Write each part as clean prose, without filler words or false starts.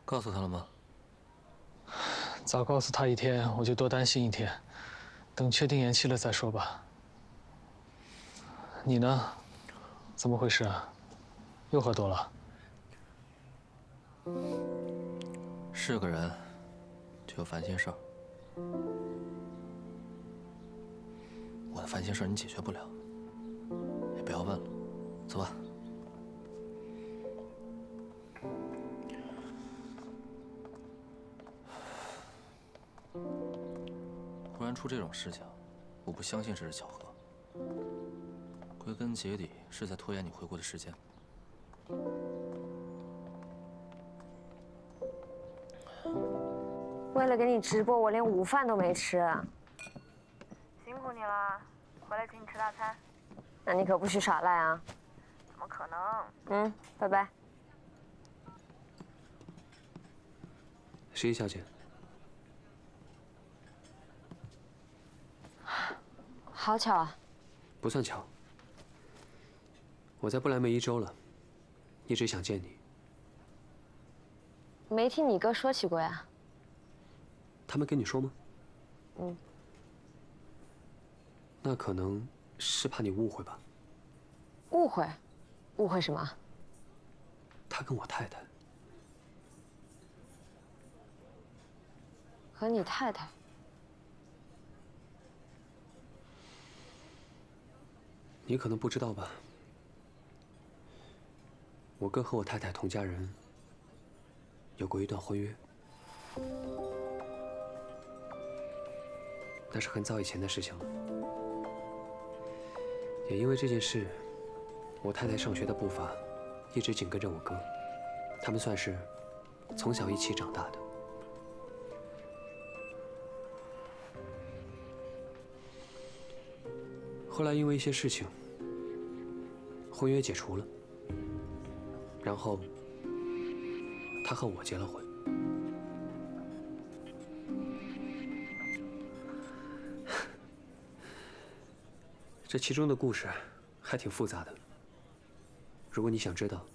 告诉他了吗？早告诉他一天，我就多担心一天。等确定延期了再说吧。你呢？怎么回事啊？又喝多了？是个人，就有烦心事儿。我的烦心事儿你解决不了，也不要问了，走吧。突然出这种事情，我不相信这是巧合。归根结底是在拖延你回国的时间。为了给你直播，我连午饭都没吃。辛苦你了，回来请你吃大餐。那你可不许耍赖啊！怎么可能？拜拜。11小姐，好巧啊！不算巧。我在不来梅1周了，一直想见你。没听你哥说起过呀？他们跟你说吗？嗯。那可能是怕你误会吧。误会？误会什么？他跟我太太。和你太太？你可能不知道吧？我哥和我太太同家人有过一段婚约，那是很早以前的事情了。也因为这件事，我太太上学的步伐一直紧跟着我哥，他们算是从小一起长大的。后来因为一些事情，婚约解除了，然后他和我结了婚。这其中的故事还挺复杂的，如果你想知道，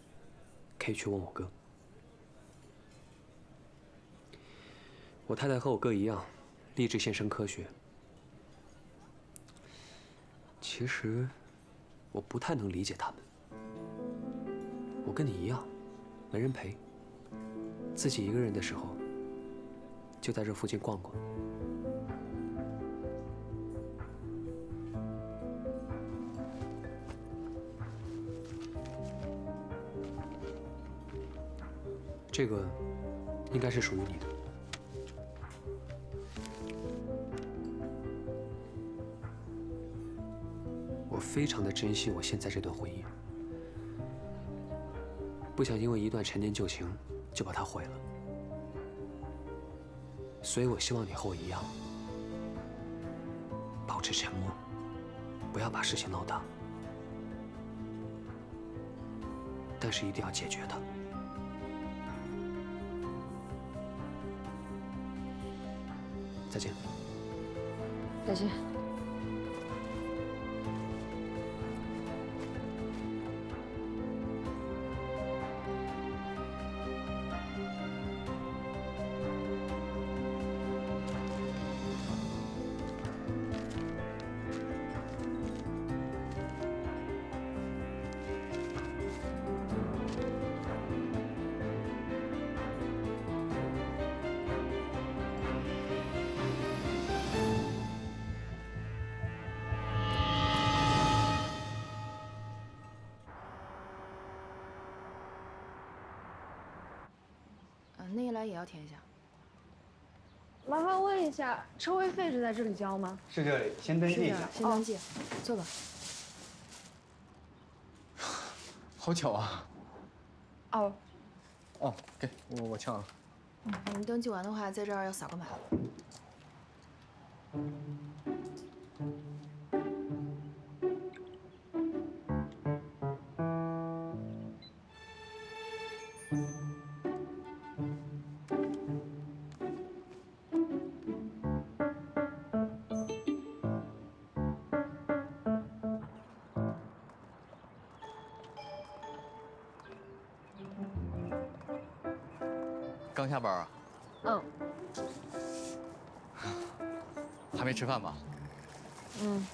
可以去问我哥。我太太和我哥一样，立志献身科学。其实，我不太能理解他们。我跟你一样，没人陪，自己一个人的时候，就在这附近逛逛。这个应该是属于你的。我非常的珍惜我现在这段婚姻，不想因为一段陈年旧情就把它毁了。所以我希望你和我一样，保持沉默，不要把事情闹大，但是一定要解决它。再见。再见。那一栏也要填一下。麻烦问一下，车位费是在这里交吗？是这里，先登记一下。先登记，坐吧。好巧啊！哦，哦，给我抢了。你们登记完的话，在这儿要扫个码。刚刚下班啊？嗯。还没吃饭吧？嗯，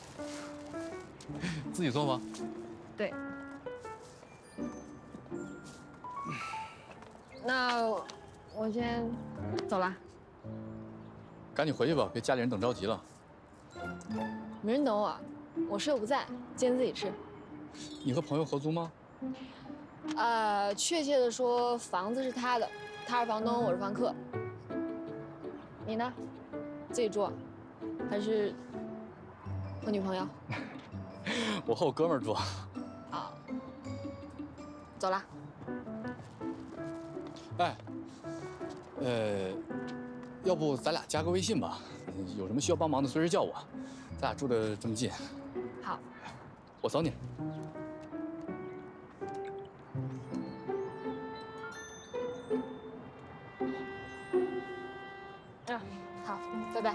自己做吗？对。那我先走了。赶紧回去吧，别家里人等着急了。没人等我，我室友不在，今天自己吃。你和朋友合租吗？确切的说，房子是他的，他是房东，我是房客。你呢？自己住，还是和女朋友？我和我哥们儿住。好，走了。哎，要不咱俩加个微信吧？有什么需要帮忙的，随时叫我。咱俩住的这么近。好，我扫你。好，拜拜。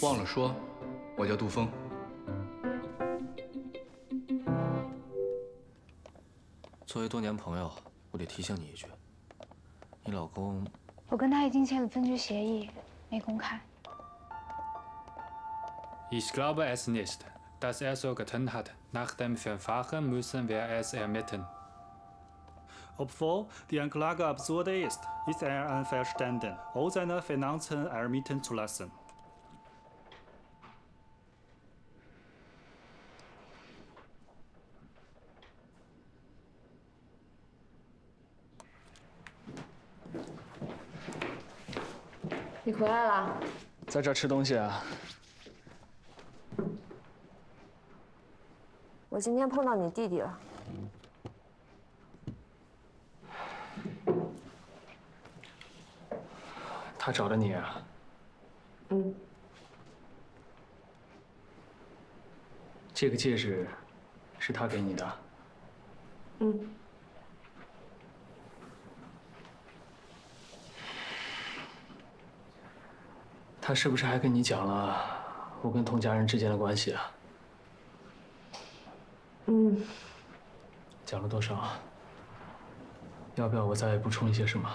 忘了说，我叫杜峰。作为多年朋友，我得提醒你一句，你老公……我跟他已经签了分居协议，没公开。Ich glaube es nicht, dass er so getan hat. Nach dem Verfahren müssen wir es ermitteln. Obwohl die Anklage absurd ist, ist er einverstanden, all seine Finanzen ermitteln zu lassen. “你回来了，在这儿吃东西啊？我今天碰到你弟弟了。他找的你啊？嗯。这个戒指是他给你的？嗯。他是不是还跟你讲了我跟童家人之间的关系啊？嗯。讲了多少？要不要我再补充一些什么？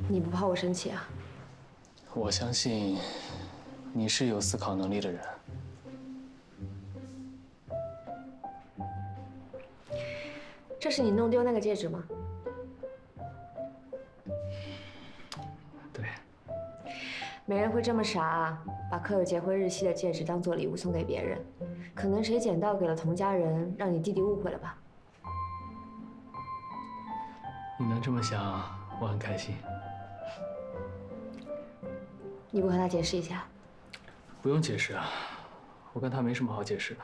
你不怕我生气啊？我相信你是有思考能力的人。这是你弄丢那个戒指吗？对。没人会这么傻啊，把刻有结婚日期的戒指当做礼物送给别人。可能谁捡到给了童家人，让你弟弟误会了吧？你能这么想，我很开心。你不和他解释一下？不用解释啊，我跟他没什么好解释的。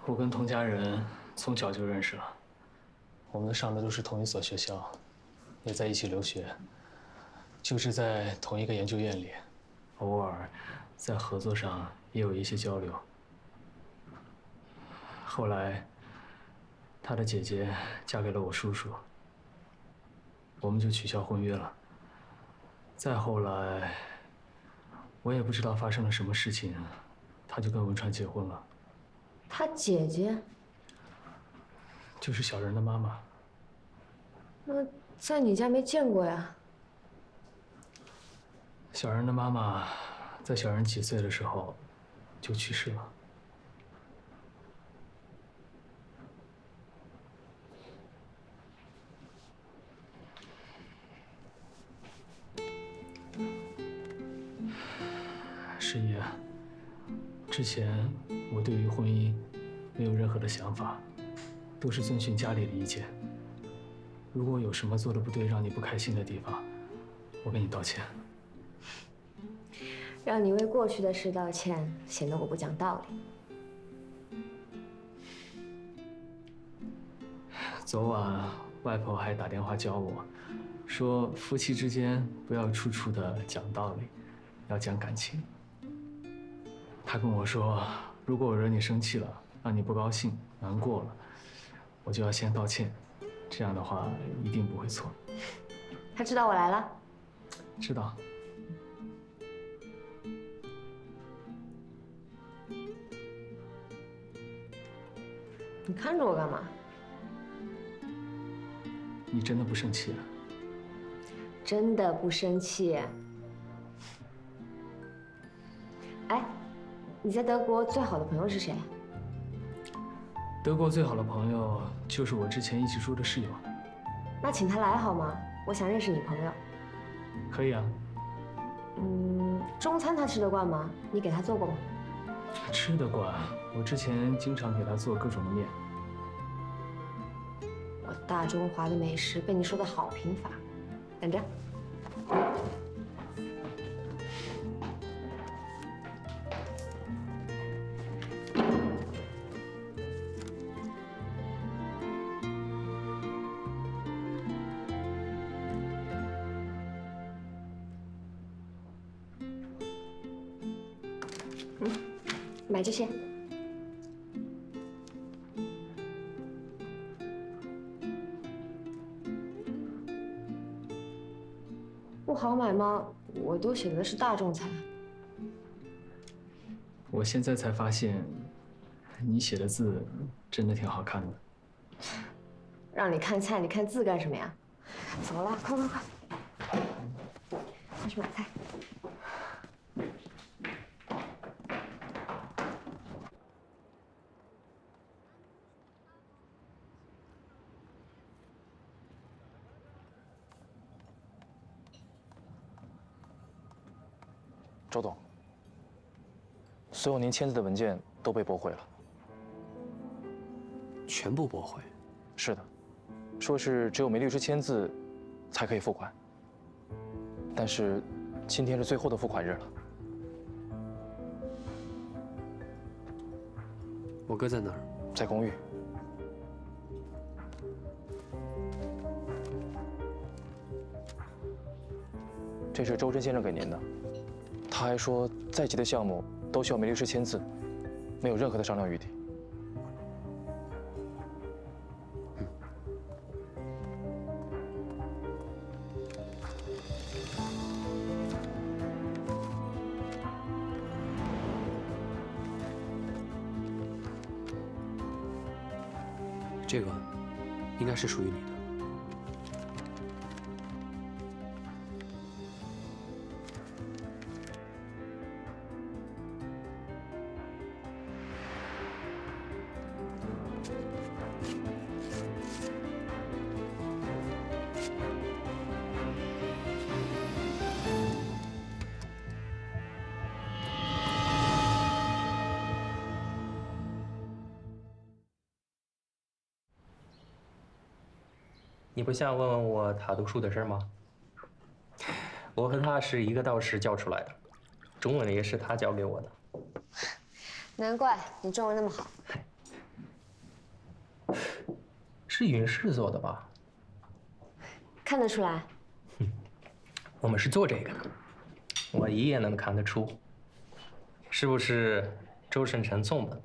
我跟童家人从小就认识了，我们上的都是同一所学校，也在一起留学，就是在同一个研究院里，偶尔在合作上也有一些交流。后来，他的姐姐嫁给了我叔叔，我们就取消婚约了。再后来，我也不知道发生了什么事情，他就跟文川结婚了。他姐姐就是小人的妈妈。那在你家没见过呀？小人的妈妈在小人几岁的时候就去世了。师爷，之前我对于婚姻没有任何的想法，都是遵循家里的意见。如果有什么做的不对，让你不开心的地方，我跟你道歉。让你为过去的事道歉，显得我不讲道理。昨晚外婆还打电话教我，说夫妻之间不要处处的讲道理，要讲感情。她跟我说，如果我惹你生气了，让你不高兴、难过了，我就要先道歉，这样的话一定不会错。他知道我来了？知道。你看着我干嘛？你真的不生气啊？真的不生气。哎，你在德国最好的朋友是谁？德国最好的朋友就是我之前一起住的室友。那请他来好吗？我想认识你朋友。可以啊。中餐他吃得惯吗？你给他做过吗？吃得惯，我之前经常给他做各种的面。我大中华的美食被你说的好贫乏，等着。买这些。不好买吗？我都选的是大众菜。我现在才发现，你写的字真的挺好看的。让你看菜，你看字干什么呀？走了，快快快，快去买菜。周董，所有您签字的文件都被驳回了。全部驳回？是的，说是只有梅律师签字才可以付款。但是今天是最后的付款日了。我哥在哪儿？在公寓。这是周真先生给您的。他还说，再急的项目都需要梅律师签字，没有任何的商量余地。这个应该是属于你的。你不想问问我他读书的事吗？我和他是一个导师教出来的，中文也是他教给我的。难怪你中文那么好。是云氏做的吧？看得出来。我们是做这个的，我一眼能看得出，是不是周生辰送的？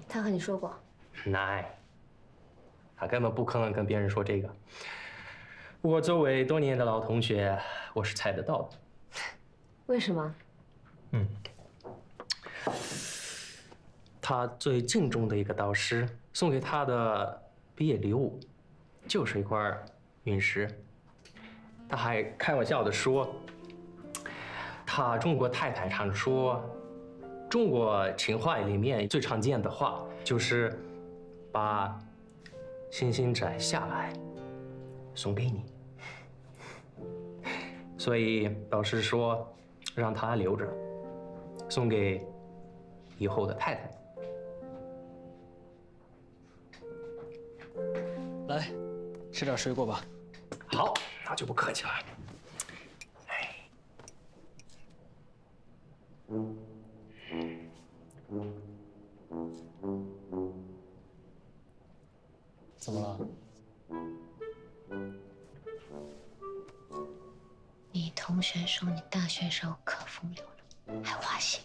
他和你说过？奶，他根本不可能跟别人说这个。我作为多年的老同学，我是猜得到的。为什么？他最敬重的一个导师送给他的毕业礼物，就是一块陨石。他还开玩笑的说，他中国太太常说，中国情话里面最常见的话就是把星星摘下来送给你。所以导师说让他留着，送给以后的太太。来，吃点水果吧。好，那就不客气了。怎么了？你同学说你大学时候可风流了，还花心。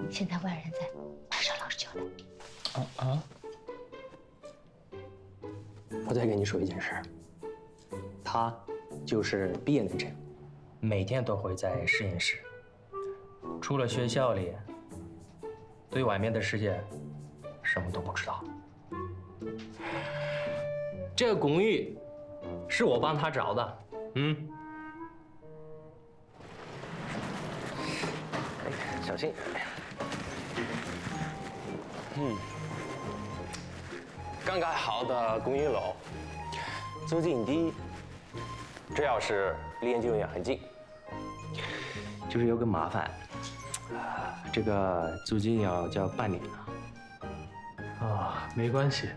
现在外人在，马上老实交代。我再跟你说一件事，他就是毕业那阵，每天都会在实验室，除了学校里，对外面的世界什么都不知道。这个公寓是我帮他找的，小心。刚盖好的公寓楼，租金低，主要是离研究院很近。就是有个麻烦，这个租金要交半年了。啊，没关系，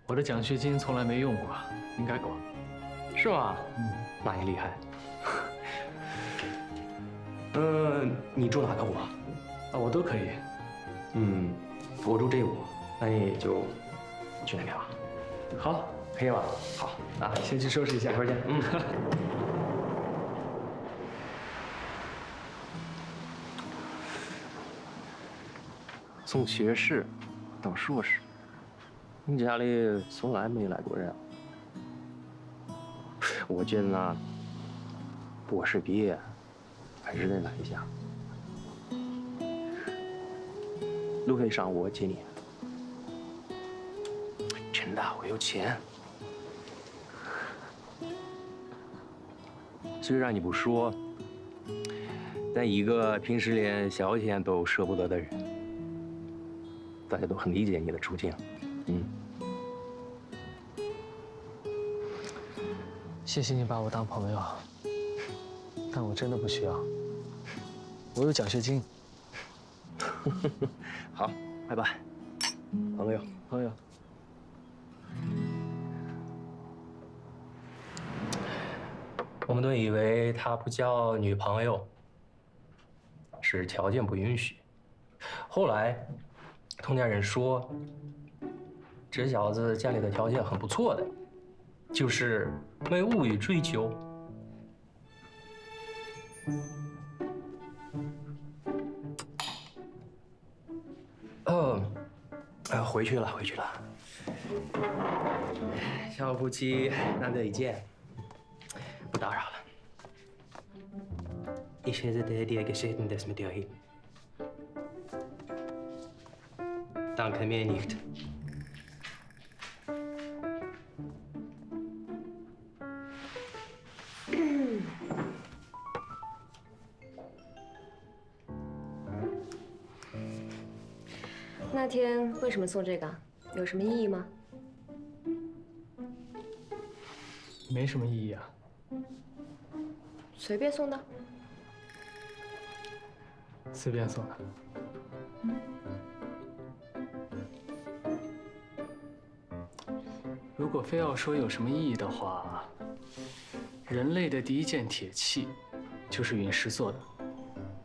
我的奖学金从来没用过，应该够。是吗？那也厉害。你住哪个屋啊？我都可以。我住这屋，那你就去那边吧。好，可以吗？好，先去收拾一下，一会儿见。从学士到硕士，你家里从来没来过人。我觉得呢，博士毕业还是得来一下。路费上我借你。真的，我有钱。虽然你不说，但一个平时连小钱都舍不得的人，大家都很理解你的处境。谢谢你把我当朋友，但我真的不需要。我有奖学金。好，拜拜，朋友。朋友。我们都以为他不交女朋友是条件不允许，后来童家人说，这小子家里的条件很不错的，就是没物欲追求。回去了。小夫妻难得一见，不打扰了。Ich hätte dir gesehen, dass mit dir hin. Danke mir nicht. 那天为什么送这个？有什么意义吗？没什么意义啊。随便送的。随便送的。如果非要说有什么意义的话，人类的第一件铁器就是陨石做的，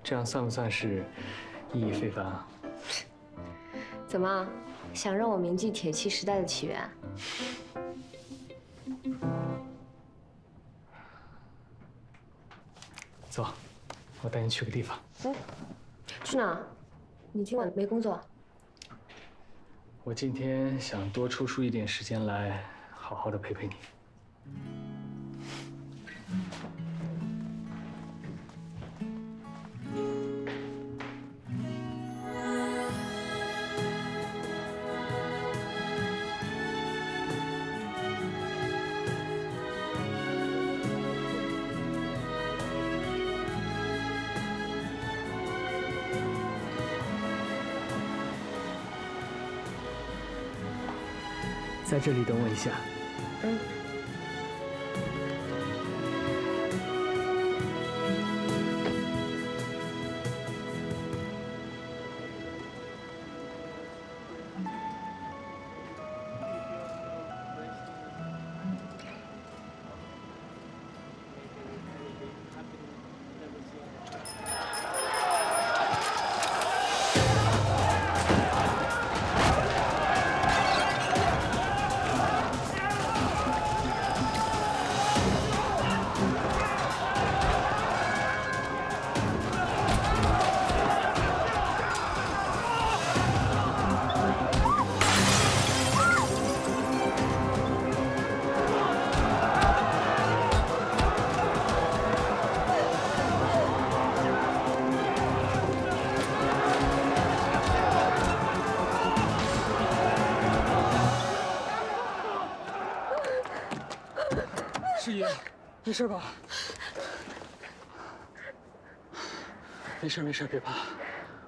这样算不算是意义非凡啊？怎么，想让我铭记铁器时代的起源？走，我带你去个地方。去哪？你今晚没工作？我今天想多抽出一点时间来，好好的陪陪你。在这里等我一下。师爷，没事吧？没事没事，别怕，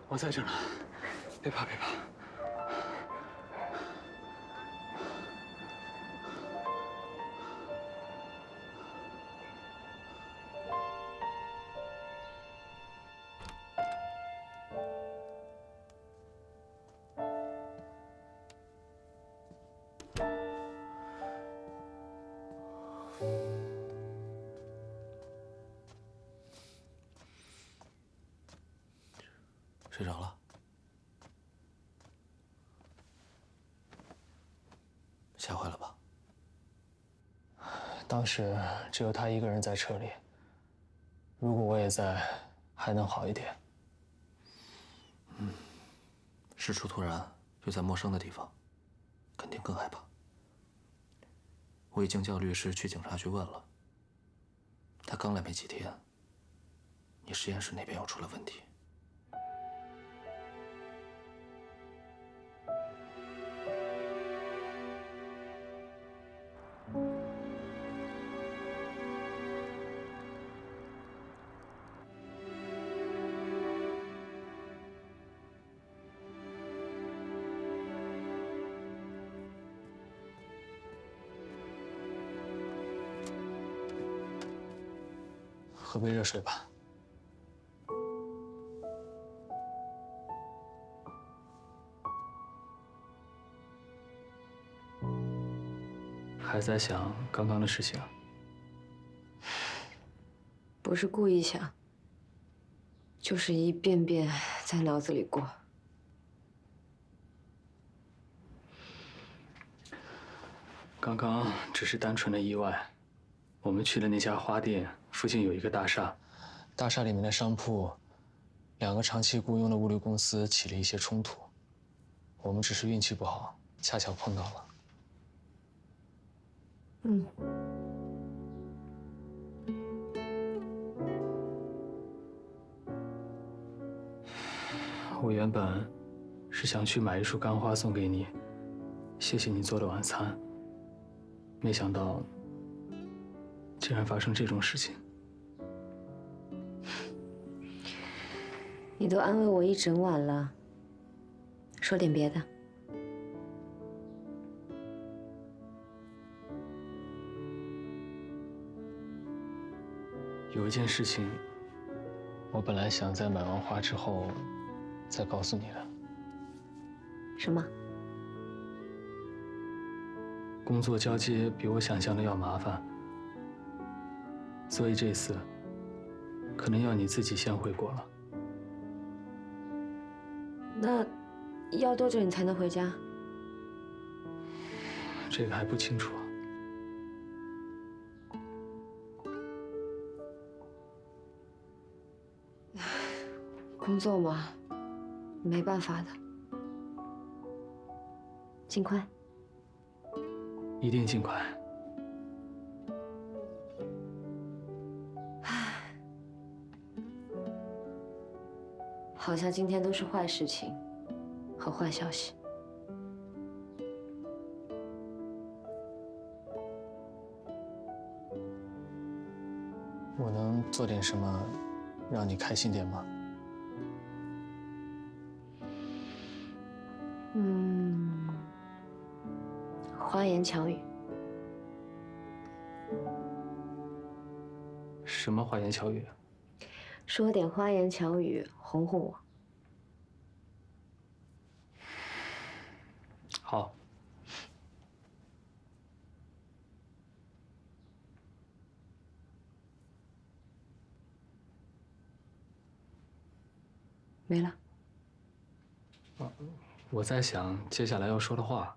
我在这呢，别怕别怕。睡着了？吓坏了吧？当时只有他一个人在车里，如果我也在，还能好一点。事出突然，又在陌生的地方，肯定更害怕。我已经叫律师去警察局问了，他刚来没几天，你实验室那边又出了问题。喝杯热水吧。还在想刚刚的事情？不是故意想，就是一遍遍在脑子里过。刚刚只是单纯的意外。我们去的那家花店附近有一个大厦，大厦里面的商铺，两个长期雇佣的物流公司起了一些冲突。我们只是运气不好，恰巧碰到了。我原本是想去买一束干花送给你，谢谢你做的晚餐。没想到竟然发生这种事情。你都安慰我一整晚了，说点别的。有一件事情，我本来想在买完花之后再告诉你的。什么？工作交接比我想象的要麻烦，所以这次可能要你自己先回国了。那要多久你才能回家？这个还不清楚。工作嘛，没办法的。尽快。一定尽快。好像今天都是坏事情和坏消息。我能做点什么让你开心点吗？花言巧语。什么花言巧语？说点花言巧语哄哄我。好。没了。我在想接下来要说的话。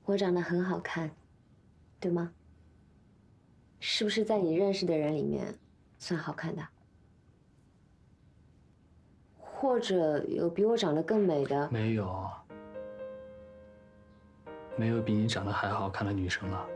我长得很好看，对吗？是不是在你认识的人里面算好看的？或者有比我长得更美的？没有，没有比你长得还好看的女生了。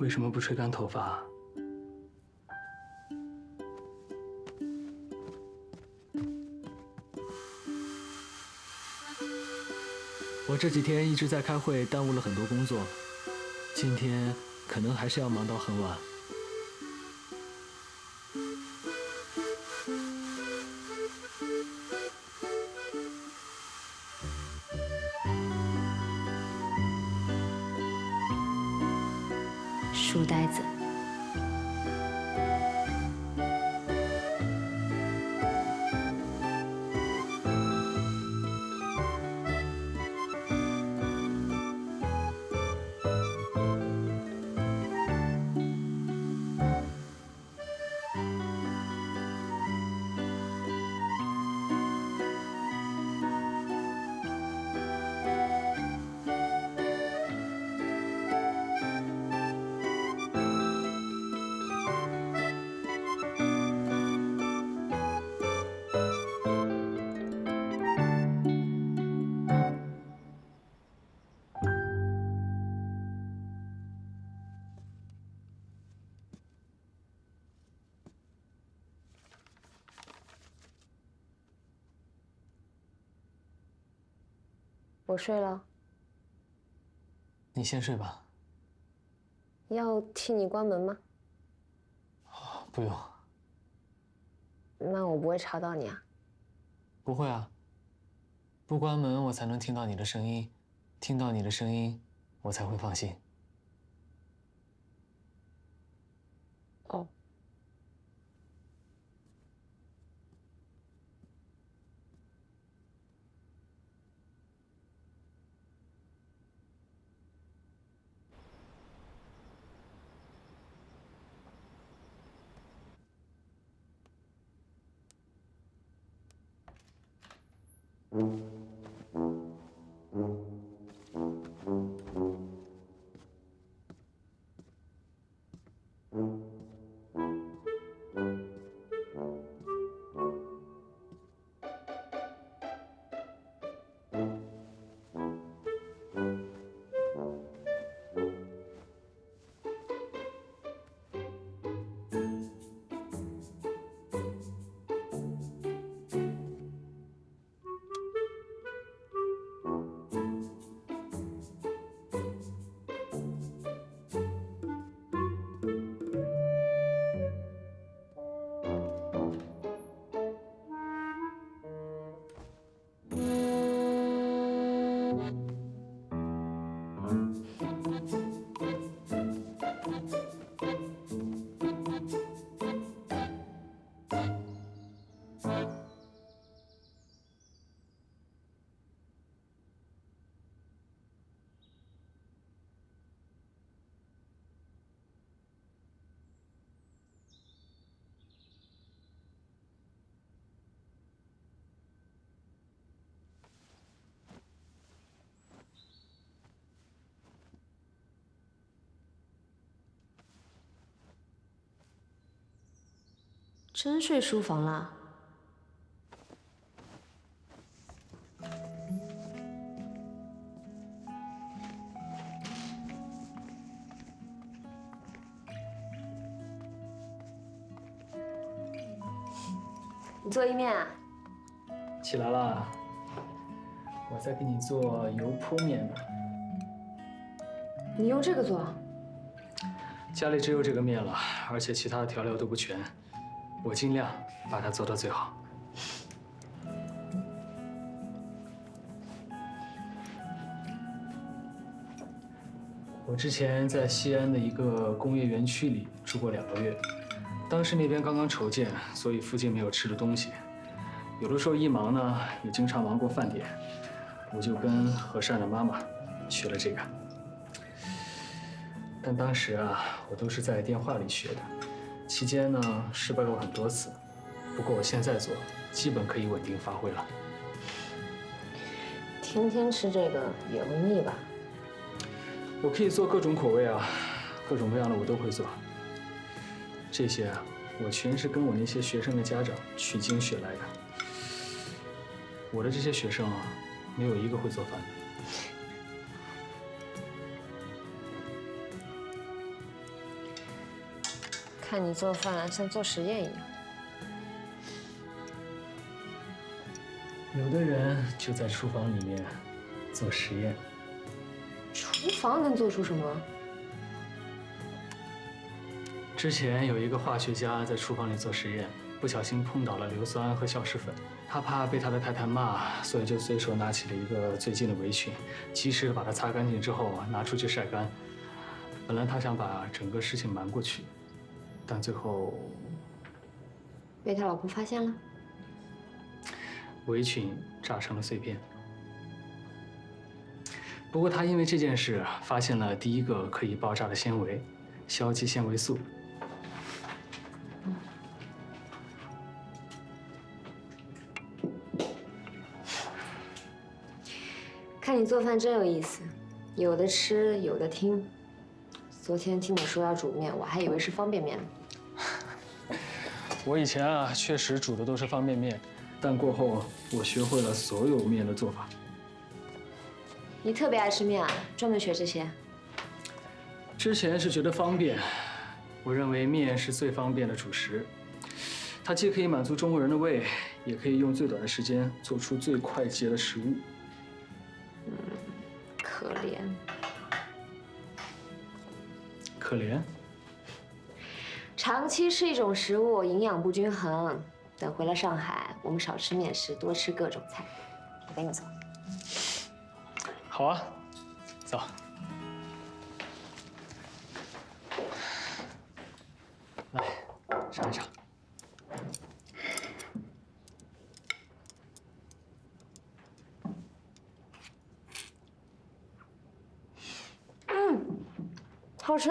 为什么不吹干头发？我这几天一直在开会，耽误了很多工作，今天可能还是要忙到很晚。书呆子。我睡了，你先睡吧。要替你关门吗？不用。那我不会吵到你啊。不会啊。不关门，我才能听到你的声音，听到你的声音，我才会放心。哦。真睡书房啦？你做意面啊？起来了，我在给你做油泼面呢。你用这个做？家里只有这个面了，而且其他的调料都不全，我尽量把它做到最好。我之前在西安的一个工业园区里住过2个月，当时那边刚刚筹建，所以附近没有吃的东西。有的时候一忙呢，也经常忙过饭点，我就跟和善的妈妈学了这个。但当时啊，我都是在电话里学的，期间呢失败过很多次。不过我现在做，基本可以稳定发挥了。天天吃这个也会腻吧？我可以做各种口味啊，各种各样的我都会做。这些啊，我全是跟我那些学生的家长取经学来的。我的这些学生啊，没有一个会做饭的。看你做饭像做实验一样。有的人就在厨房里面做实验。厨房能做出什么？之前有一个化学家在厨房里做实验，不小心碰倒了硫酸和消失粉，他怕被他的太太骂，所以就随手拿起了一个最近的围裙，及时把它擦干净之后拿出去晒干。本来他想把整个事情瞒过去，但最后被他老婆发现了。围裙炸成了碎片。不过他因为这件事发现了第一个可以爆炸的纤维——硝基纤维素。看你做饭真有意思，有的吃，有的听。昨天听你说要煮面，我还以为是方便面呢。我以前确实煮的都是方便面，但过后我学会了所有面的做法。你特别爱吃面啊？专门学这些？之前是觉得方便，我认为面是最方便的主食，它既可以满足中国人的胃，也可以用最短的时间做出最快捷的食物。可怜。可怜？长期吃一种食物，营养不均衡。等回了上海，我们少吃面食，多吃各种菜。我跟你走。好啊，走。来，尝一尝。好吃。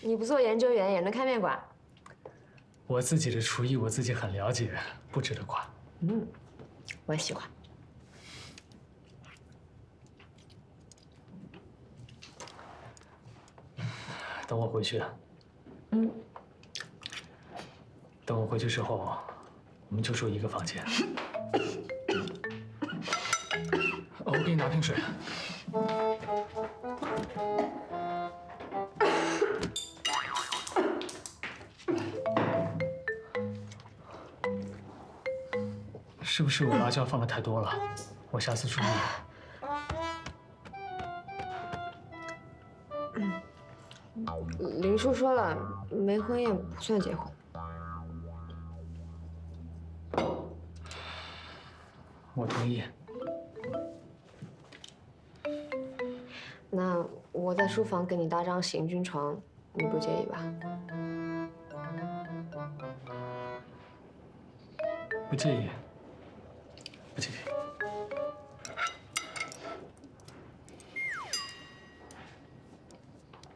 你不做研究员也能开面馆？我自己的厨艺我自己很了解，不值得夸。我也喜欢。等我回去。等我回去之后，我们就住一个房间。我给你拿瓶水。是不是我辣椒放的太多了？我下次注意。林叔说了，没婚宴不算结婚。我同意。那我在书房给你搭张行军床，你不介意吧？不介意。不介意。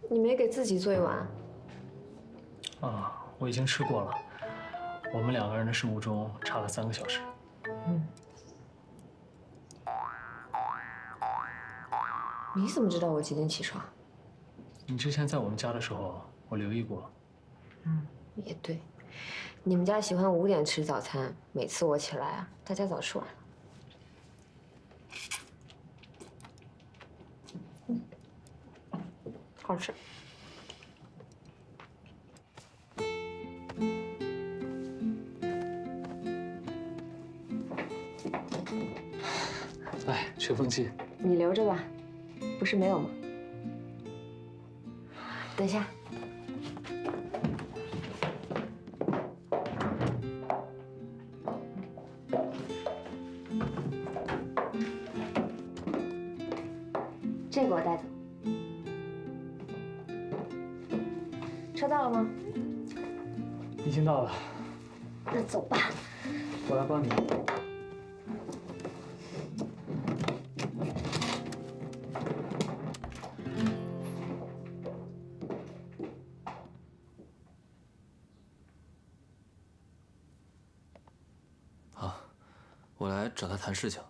你没给自己做一碗？我已经吃过了。我们2个人的生物钟差了3个小时。你怎么知道我几点起床？你之前在我们家的时候，我留意过。也对，你们家喜欢5点吃早餐，每次我起来大家早吃完了。好吃。来，吹风机。你留着吧，不是没有吗？等一下。这个我带走。车到了吗？已经到了。那走吧。我来帮你。我来找他谈事情，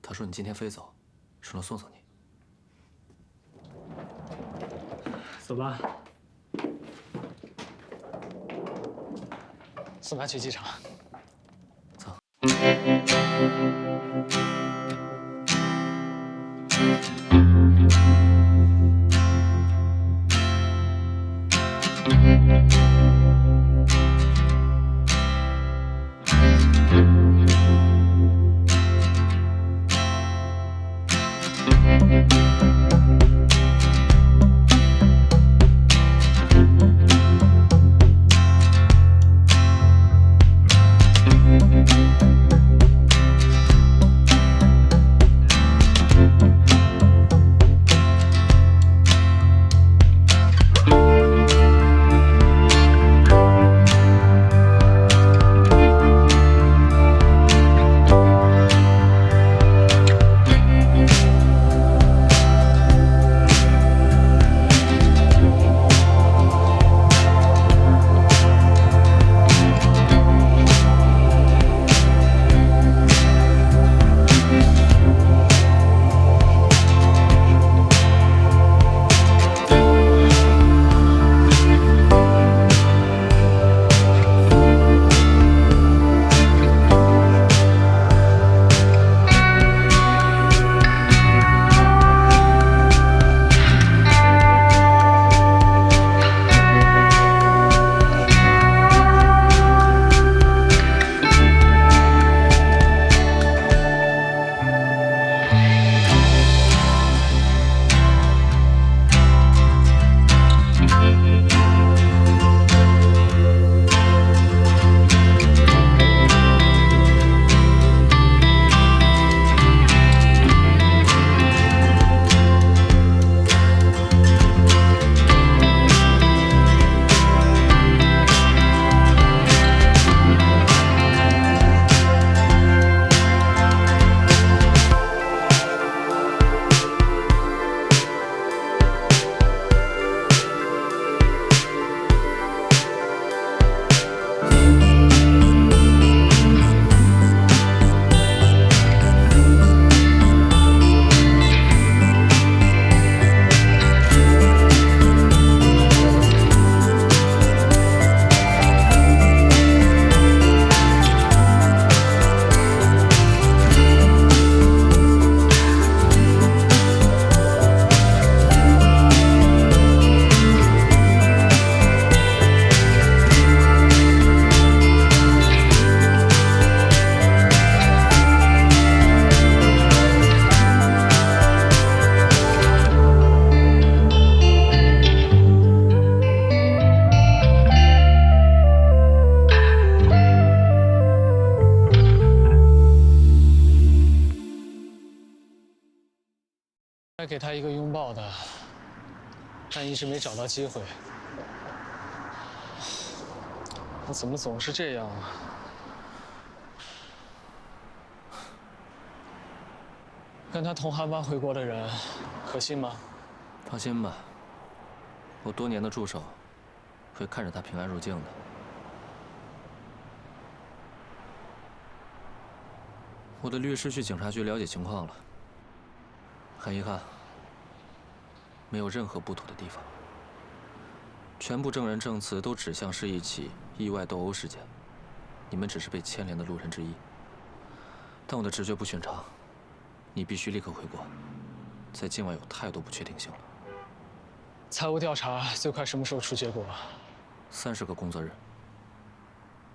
他说你今天飞走，说能送送你。走吧。送他去机场。走。他一个拥抱的，但一直没找到机会。我怎么总是这样啊？跟他同航班回国的人，可信吗？放心吧，我多年的助手会看着他平安入境的。我的律师去警察局了解情况了，很遗憾，没有任何不妥的地方。全部证人证词都指向是一起意外斗殴事件，你们只是被牵连的路人之一。但我的直觉不寻常，你必须立刻回国，在境外有太多不确定性了。财务调查最快什么时候出结果？30个工作日。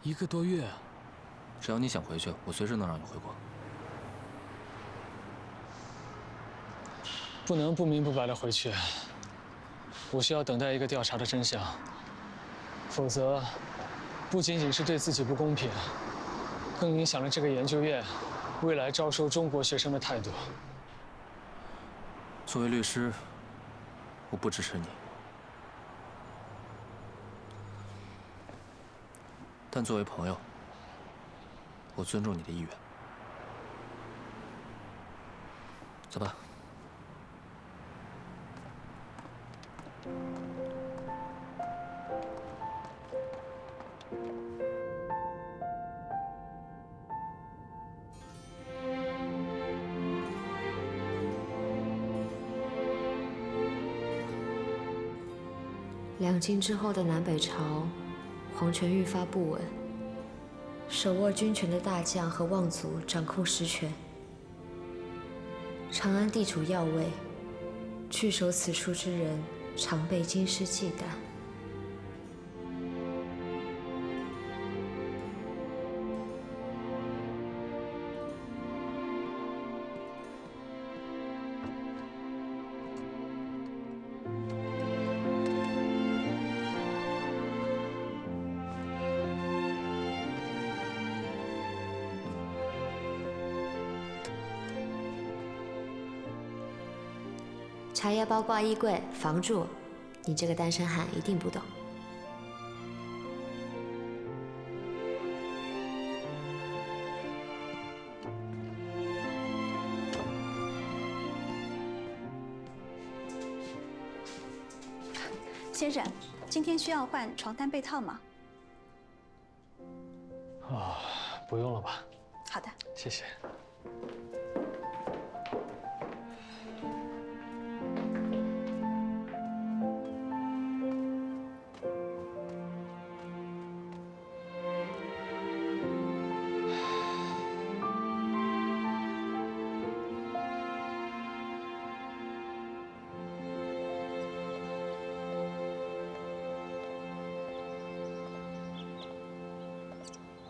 1个多月。只要你想回去，我随时能让你回国。不能不明不白的回去。我需要等待一个调查的真相，否则不仅仅是对自己不公平，更影响了这个研究院未来招收中国学生的态度。作为律师，我不支持你，但作为朋友，我尊重你的意愿。走吧。两晋之后的南北朝，皇权愈发不稳，手握军权的大将和望族掌控实权。长安地处要位，据守此处之人常被京师忌惮。茶叶包挂衣柜，防住！你这个单身汉一定不懂。先生，今天需要换床单被套吗？不用了吧。好的，谢谢。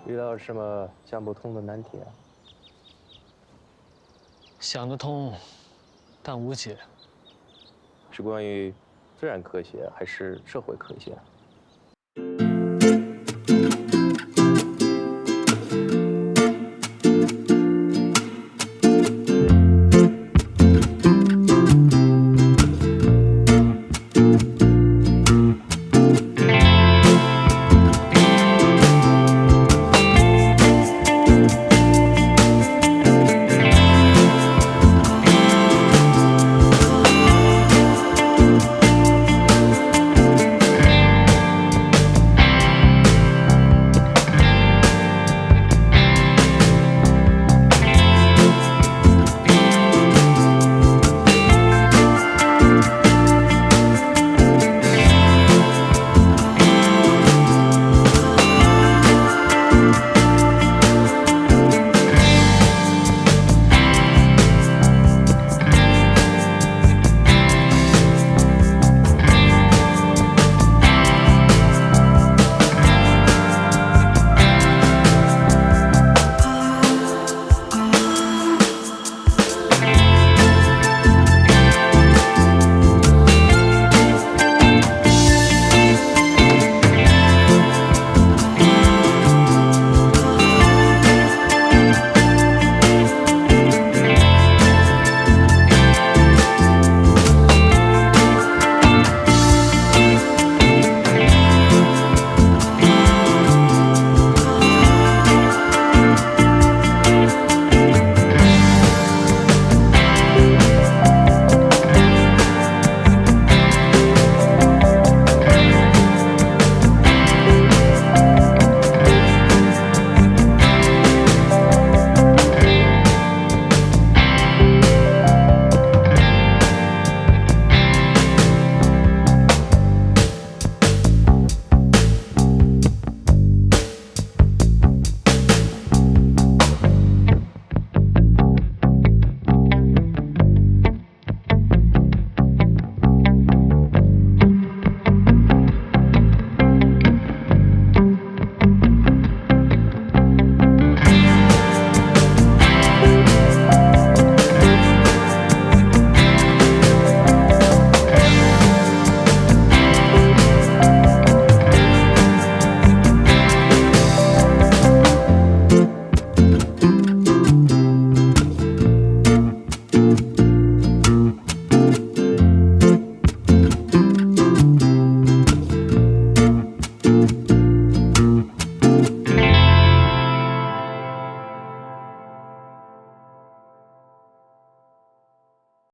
遇到什么想不通的难题啊？想得通，但无解。是关于自然科学还是社会科学？